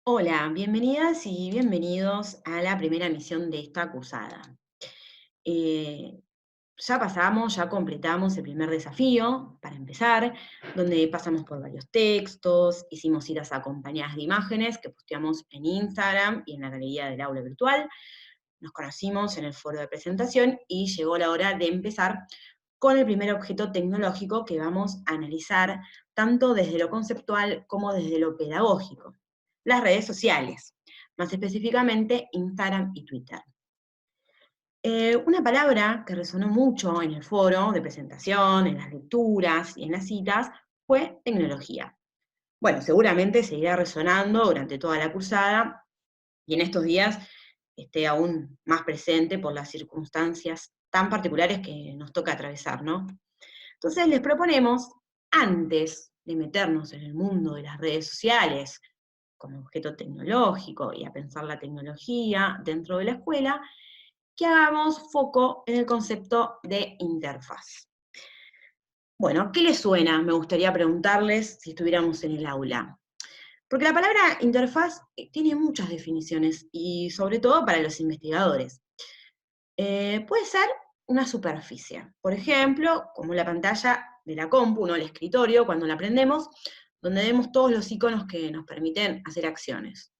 Hola, bienvenidas y bienvenidos a la primera emisión de esta cursada. Eh, ya completamos el primer desafío, para empezar, donde pasamos por varios textos, hicimos citas acompañadas de imágenes que posteamos en Instagram y en la galería del aula virtual, nos conocimos en el foro de presentación y llegó la hora de empezar con el primer objeto tecnológico que vamos a analizar tanto desde lo conceptual como desde lo pedagógico, las redes sociales, más específicamente Instagram y Twitter. Una palabra que resonó mucho en el foro de presentación, en las lecturas y en las citas fue tecnología. Bueno, seguramente seguirá resonando durante toda la cursada y en estos días esté aún más presente por las circunstancias tan particulares que nos toca atravesar, ¿no? Entonces les proponemos, antes de meternos en el mundo de las redes sociales como objeto tecnológico y a pensar la tecnología dentro de la escuela, que hagamos foco en el concepto de interfaz. Bueno, ¿qué les suena? Me gustaría preguntarles si estuviéramos en el aula. Porque la palabra interfaz tiene muchas definiciones y sobre todo para los investigadores. Puede ser una superficie, por ejemplo, como la pantalla de la compu, ¿no? El escritorio, cuando la prendemos, donde vemos todos los iconos que nos permiten hacer acciones,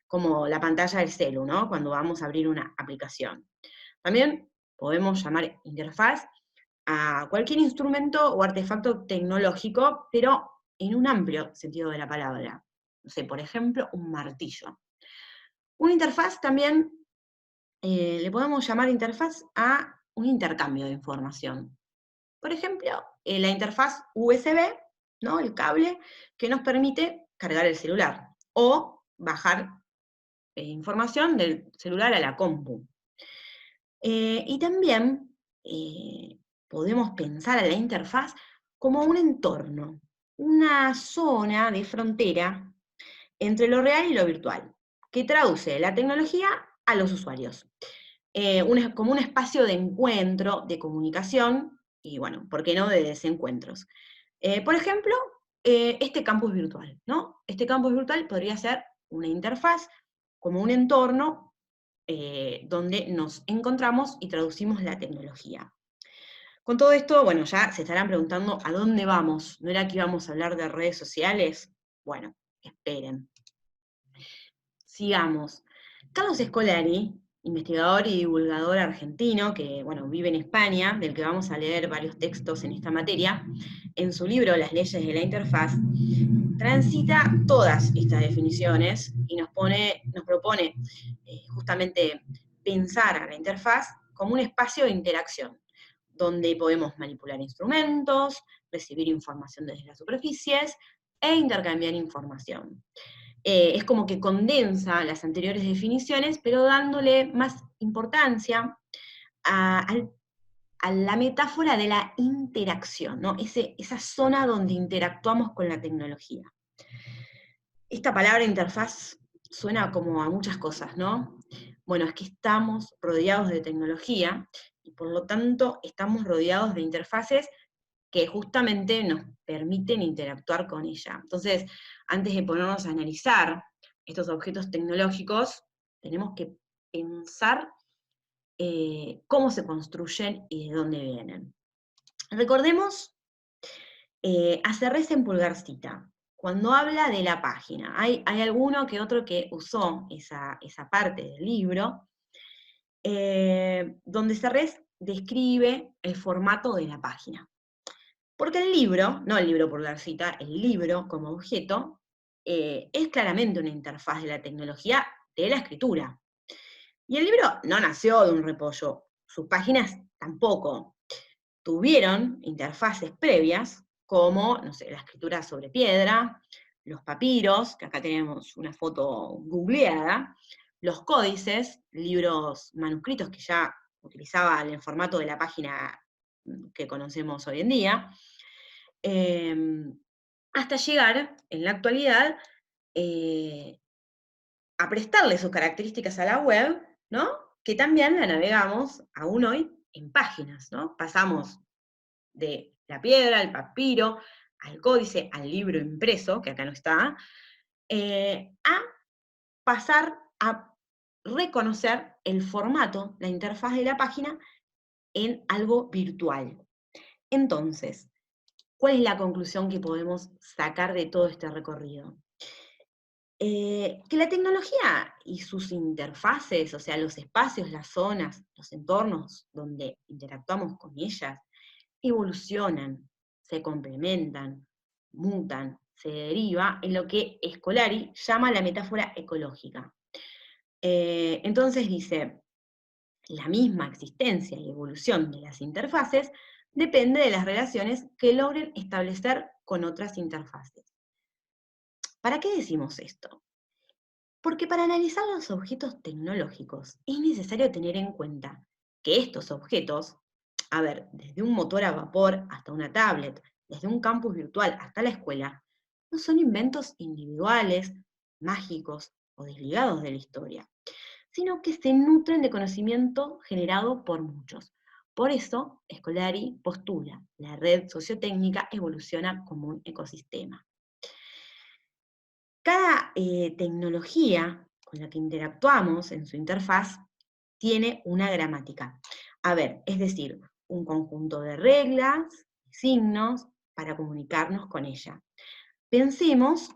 como la pantalla del celu, ¿no? Cuando vamos a abrir una aplicación. También podemos llamar interfaz a cualquier instrumento o artefacto tecnológico, pero en un amplio sentido de la palabra. No sé, por ejemplo, un martillo. Una interfaz también le podemos llamar interfaz a un intercambio de información. Por ejemplo, la interfaz USB, ¿no? El cable que nos permite cargar el celular o bajar información del celular a la compu. Y también podemos pensar a la interfaz como un entorno, una zona de frontera entre lo real y lo virtual, que traduce la tecnología a los usuarios. Como un espacio de encuentro, de comunicación y, bueno, ¿por qué no?, de desencuentros. Por ejemplo, este campus virtual, ¿no? Este campus virtual podría ser una interfaz, como un entorno donde nos encontramos y traducimos la tecnología. Con todo esto, bueno, ya se estarán preguntando a dónde vamos. ¿No era que íbamos a hablar de redes sociales? Bueno, esperen. Sigamos. Carlos Scolari, investigador y divulgador argentino que, bueno, vive en España, del que vamos a leer varios textos en esta materia, en su libro Las leyes de la interfaz, transita todas estas definiciones y nos propone justamente pensar a la interfaz como un espacio de interacción, donde podemos manipular instrumentos, recibir información desde las superficies e intercambiar información. Es como que condensa las anteriores definiciones, pero dándole más importancia a, a la metáfora de la interacción, ¿no? Esa zona donde interactuamos con la tecnología. Esta palabra interfaz suena como a muchas cosas, ¿no? Bueno, es que estamos rodeados de tecnología y por lo tanto estamos rodeados de interfaces que justamente nos permiten interactuar con ella. Entonces, antes de ponernos a analizar estos objetos tecnológicos, tenemos que pensar cómo se construyen y de dónde vienen. Recordemos a Cerrés en Pulgarcita, cuando habla de la página. Hay alguno que otro que usó esa parte del libro, donde Cerrés describe el formato de la página. Porque el libro, no el libro por la cita, el libro como objeto, es claramente una interfaz de la tecnología de la escritura. Y el libro no nació de un repollo, sus páginas tampoco. Tuvieron interfaces previas, como, no sé, la escritura sobre piedra, los papiros, que acá tenemos una foto googleada, los códices, libros manuscritos que ya utilizaban el formato de la página que conocemos hoy en día, eh, hasta llegar, en la actualidad, eh, a prestarle sus características a la web, ¿no? Que también la navegamos, aún hoy, en páginas, ¿no? Pasamos de la piedra, al papiro, al códice, al libro impreso, que acá no está, a pasar a reconocer el formato, la interfaz de la página en algo virtual. Entonces, ¿cuál es la conclusión que podemos sacar de todo este recorrido? Que la tecnología y sus interfaces, o sea, los espacios, las zonas, los entornos donde interactuamos con ellas, evolucionan, se complementan, mutan, se deriva en lo que Scolari llama la metáfora ecológica. Entonces dice, la misma existencia y evolución de las interfaces depende de las relaciones que logren establecer con otras interfaces. ¿Para qué decimos esto? Porque para analizar los objetos tecnológicos es necesario tener en cuenta que estos objetos, a ver, desde un motor a vapor hasta una tablet, desde un campus virtual hasta la escuela, no son inventos individuales, mágicos o desligados de la historia, sino que se nutren de conocimiento generado por muchos. Por eso, Scolari postula, la red sociotécnica evoluciona como un ecosistema. Cada tecnología con la que interactuamos en su interfaz tiene una gramática. A ver, es decir, un conjunto de reglas, signos, para comunicarnos con ella. Pensemos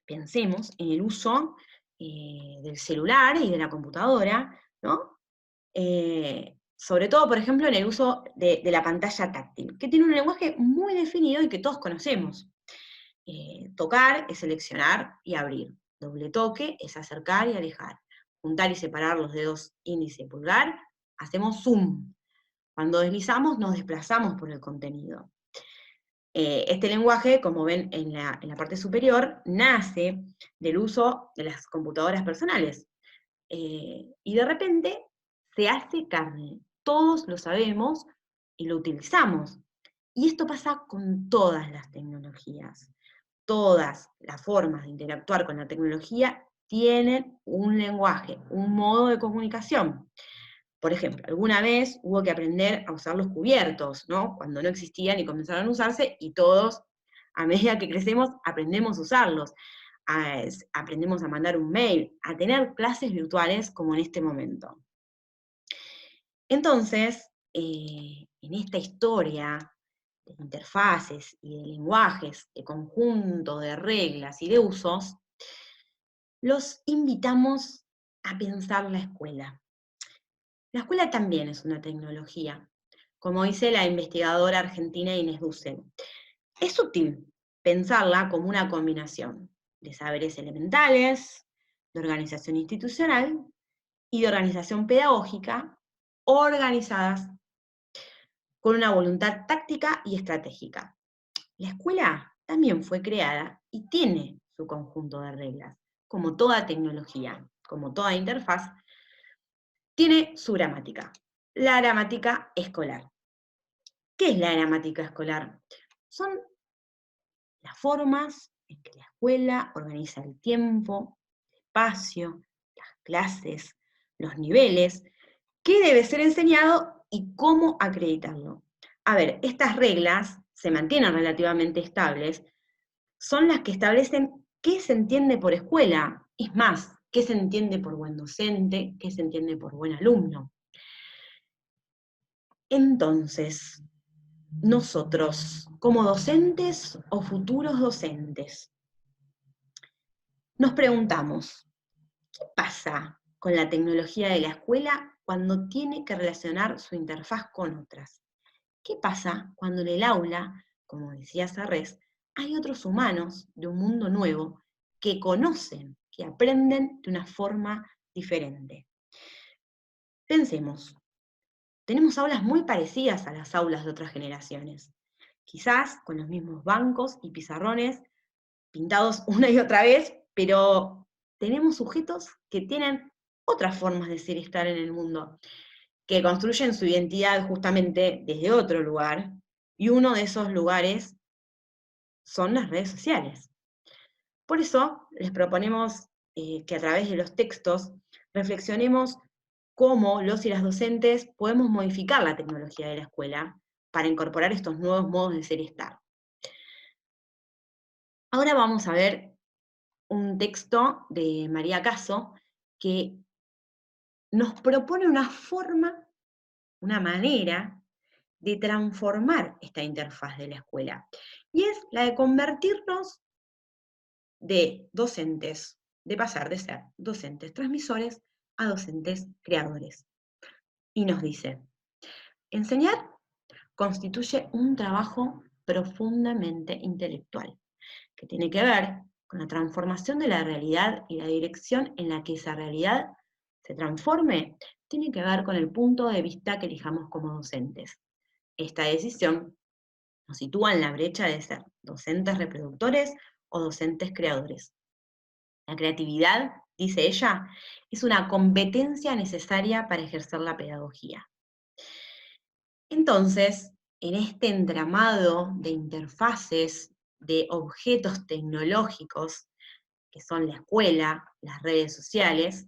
en el uso del celular y de la computadora, ¿no? Sobre todo, por ejemplo, en el uso de la pantalla táctil, que tiene un lenguaje muy definido y que todos conocemos. Tocar es seleccionar y abrir. Doble toque es acercar y alejar. Juntar y separar los dedos índice y pulgar, hacemos zoom. Cuando deslizamos, nos desplazamos por el contenido. Este lenguaje, como ven en la parte superior, nace del uso de las computadoras personales. Y de repente se hace carne. Todos lo sabemos y lo utilizamos. Y esto pasa con todas las tecnologías. Todas las formas de interactuar con la tecnología tienen un lenguaje, un modo de comunicación. Por ejemplo, alguna vez hubo que aprender a usar los cubiertos, ¿no? Cuando no existían y comenzaron a usarse, y todos, a medida que crecemos, aprendemos a usarlos. Aprendemos a mandar un mail, a tener clases virtuales como en este momento. Entonces, en esta historia de interfaces y de lenguajes, de conjunto de reglas y de usos, los invitamos a pensar la escuela. La escuela también es una tecnología, como dice la investigadora argentina Inés Dussel. Es útil pensarla como una combinación de saberes elementales, de organización institucional y de organización pedagógica organizadas con una voluntad táctica y estratégica. La escuela también fue creada y tiene su conjunto de reglas. Como toda tecnología, como toda interfaz, tiene su gramática. La gramática escolar. ¿Qué es la gramática escolar? Son las formas en que la escuela organiza el tiempo, el espacio, las clases, los niveles, qué debe ser enseñado y cómo acreditarlo. A ver, estas reglas se mantienen relativamente estables, son las que establecen qué se entiende por escuela, es más, qué se entiende por buen docente, qué se entiende por buen alumno. Entonces, nosotros, como docentes o futuros docentes, nos preguntamos, ¿qué pasa con la tecnología de la escuela cuando tiene que relacionar su interfaz con otras? ¿Qué pasa cuando en el aula, como decía Sarrés, hay otros humanos de un mundo nuevo que conocen, que aprenden de una forma diferente? Pensemos, tenemos aulas muy parecidas a las aulas de otras generaciones, quizás con los mismos bancos y pizarrones pintados una y otra vez, pero tenemos sujetos que tienen otras formas de ser y estar en el mundo, que construyen su identidad justamente desde otro lugar, y uno de esos lugares son las redes sociales. Por eso les proponemos que a través de los textos reflexionemos cómo los y las docentes podemos modificar la tecnología de la escuela para incorporar estos nuevos modos de ser y estar. Ahora vamos a ver un texto de María Caso que nos propone una forma, una manera de transformar esta interfaz de la escuela. Y es la de convertirnos de docentes, de pasar de ser docentes transmisores a docentes creadores. Y nos dice, enseñar constituye un trabajo profundamente intelectual, que tiene que ver con la transformación de la realidad y la dirección en la que esa realidad se transforme, tiene que ver con el punto de vista que elijamos como docentes. Esta decisión nos sitúa en la brecha de ser docentes reproductores o docentes creadores. La creatividad, dice ella, es una competencia necesaria para ejercer la pedagogía. Entonces, en este entramado de interfaces, de objetos tecnológicos, que son la escuela, las redes sociales,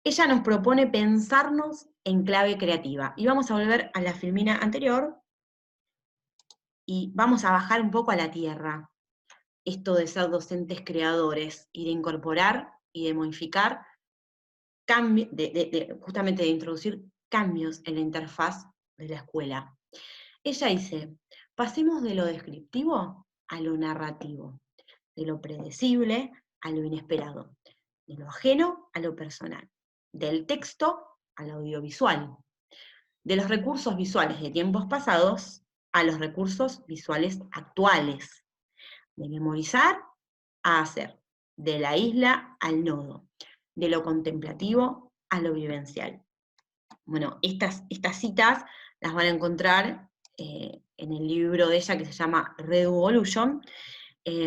ella nos propone pensarnos en clave creativa. Y vamos a volver a la filmina anterior y vamos a bajar un poco a la tierra esto de ser docentes creadores y de incorporar y de modificar, justamente de introducir cambios en la interfaz de la escuela. Ella dice, pasemos de lo descriptivo a lo narrativo, de lo predecible a lo inesperado, de lo ajeno a lo personal, del texto al audiovisual, de los recursos visuales de tiempos pasados a los recursos visuales actuales, de memorizar a hacer, de la isla al nodo, de lo contemplativo a lo vivencial. Bueno, estas citas las van a encontrar en el libro de ella que se llama Reduvolution,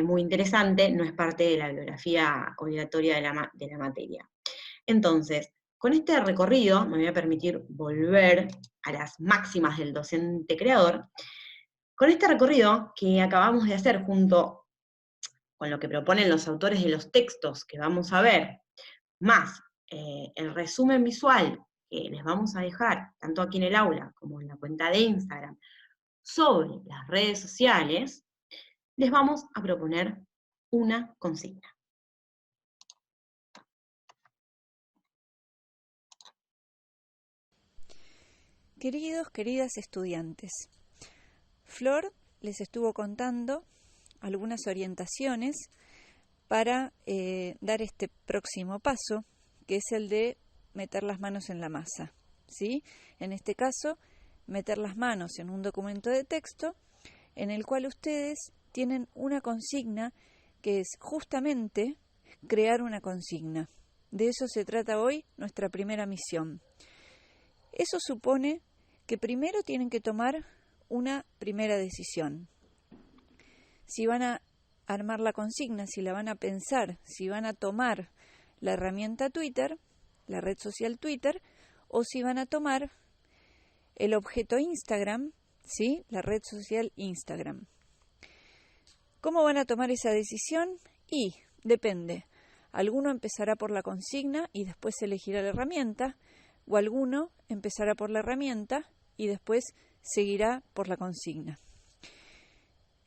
muy interesante, no es parte de la bibliografía obligatoria de la materia. Entonces, con este recorrido me voy a permitir volver a las máximas del docente creador. Con este recorrido que acabamos de hacer junto con lo que proponen los autores de los textos que vamos a ver, más el resumen visual que les vamos a dejar, tanto aquí en el aula como en la cuenta de Instagram, sobre las redes sociales, les vamos a proponer una consigna. Queridos, queridas estudiantes, Flor les estuvo contando algunas orientaciones para dar este próximo paso, que es el de meter las manos en la masa, ¿sí? En este caso, meter las manos en un documento de texto en el cual ustedes tienen una consigna que es justamente crear una consigna. De eso se trata hoy nuestra primera misión. Eso supone que primero tienen que tomar una primera decisión. Si van a armar la consigna, si la van a pensar, si van a tomar la herramienta Twitter, la red social Twitter, o si van a tomar el objeto Instagram, ¿sí? La red social Instagram. ¿Cómo van a tomar esa decisión? Y depende. Alguno empezará por la consigna y después elegirá la herramienta, o alguno empezará por la herramienta y después seguirá por la consigna.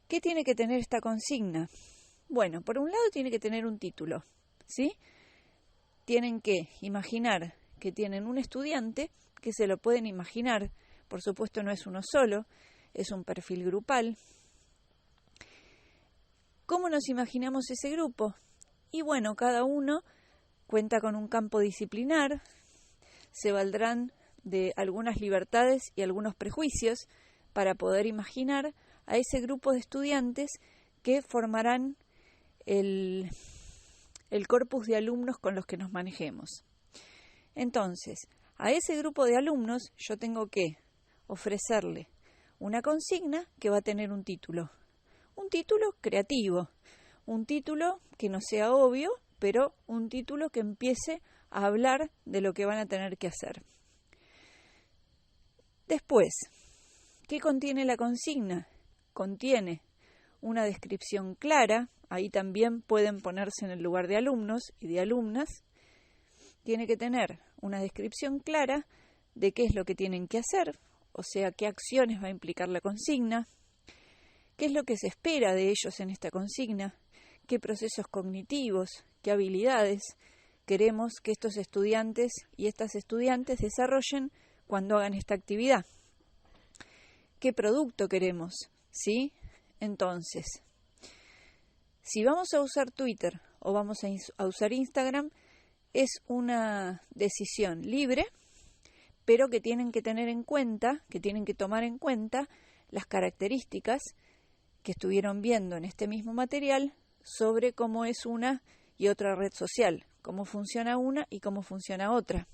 ¿Qué tiene que tener esta consigna? Bueno, por un lado tiene que tener un título, ¿sí? Tienen que imaginar que tienen un estudiante, que se lo pueden imaginar, por supuesto no es uno solo, es un perfil grupal. ¿Cómo nos imaginamos ese grupo? Y bueno, cada uno cuenta con un campo disciplinar, se valdrán de algunas libertades y algunos prejuicios para poder imaginar a ese grupo de estudiantes que formarán el corpus de alumnos con los que nos manejemos. Entonces, a ese grupo de alumnos yo tengo que ofrecerle una consigna que va a tener un título creativo, un título que no sea obvio, pero un título que empiece a hablar de lo que van a tener que hacer. Después, ¿qué contiene la consigna? Contiene una descripción clara, ahí también pueden ponerse en el lugar de alumnos y de alumnas. Tiene que tener una descripción clara de qué es lo que tienen que hacer, o sea, qué acciones va a implicar la consigna, qué es lo que se espera de ellos en esta consigna, qué procesos cognitivos, qué habilidades queremos que estos estudiantes y estas estudiantes desarrollen cuando hagan esta actividad. ¿Qué producto queremos? ¿Sí? Entonces, si vamos a usar Twitter o vamos a usar Instagram, es una decisión libre, pero que tienen que tener en cuenta, que tienen que tomar en cuenta las características que estuvieron viendo en este mismo material sobre cómo es una y otra red social, cómo funciona una y cómo funciona otra.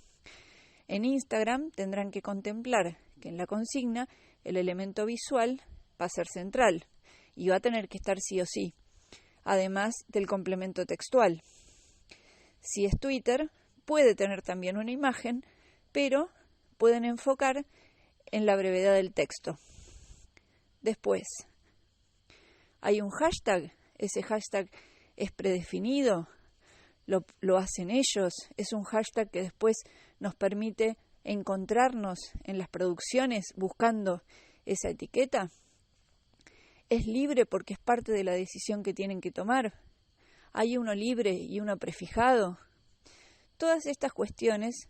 En Instagram tendrán que contemplar que en la consigna el elemento visual va a ser central y va a tener que estar sí o sí, además del complemento textual. Si es Twitter, puede tener también una imagen, pero pueden enfocar en la brevedad del texto. Después, hay un hashtag, ese hashtag es predefinido, lo hacen ellos, es un hashtag que después nos permite encontrarnos en las producciones buscando esa etiqueta. Es libre porque es parte de la decisión que tienen que tomar. Hay uno libre y uno prefijado. Todas estas cuestiones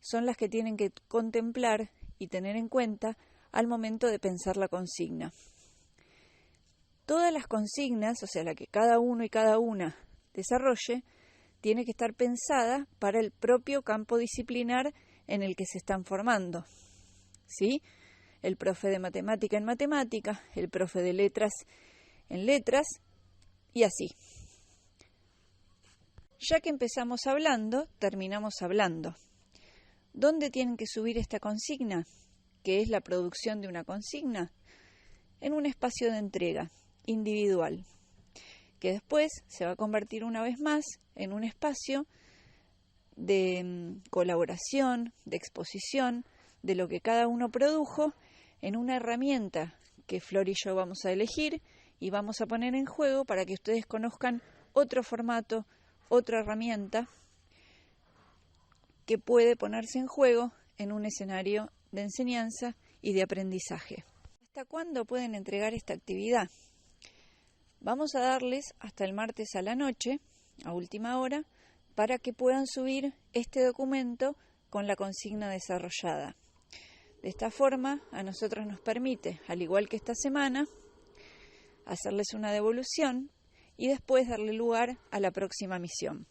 son las que tienen que contemplar y tener en cuenta al momento de pensar la consigna. Todas las consignas, o sea, la que cada uno y cada una desarrolle, tiene que estar pensada para el propio campo disciplinar en el que se están formando. ¿Sí? El profe de matemática en matemática, el profe de letras en letras, y así. Ya que empezamos hablando, terminamos hablando. ¿Dónde tienen que subir esta consigna? ¿Qué es la producción de una consigna? En un espacio de entrega individual, que después se va a convertir una vez más en un espacio de colaboración, de exposición, de lo que cada uno produjo, en una herramienta que Flor y yo vamos a elegir y vamos a poner en juego para que ustedes conozcan otro formato, otra herramienta que puede ponerse en juego en un escenario de enseñanza y de aprendizaje. ¿Hasta cuándo pueden entregar esta actividad? Vamos a darles hasta el martes a la noche, a última hora, para que puedan subir este documento con la consigna desarrollada. De esta forma, a nosotros nos permite, al igual que esta semana, hacerles una devolución y después darle lugar a la próxima misión.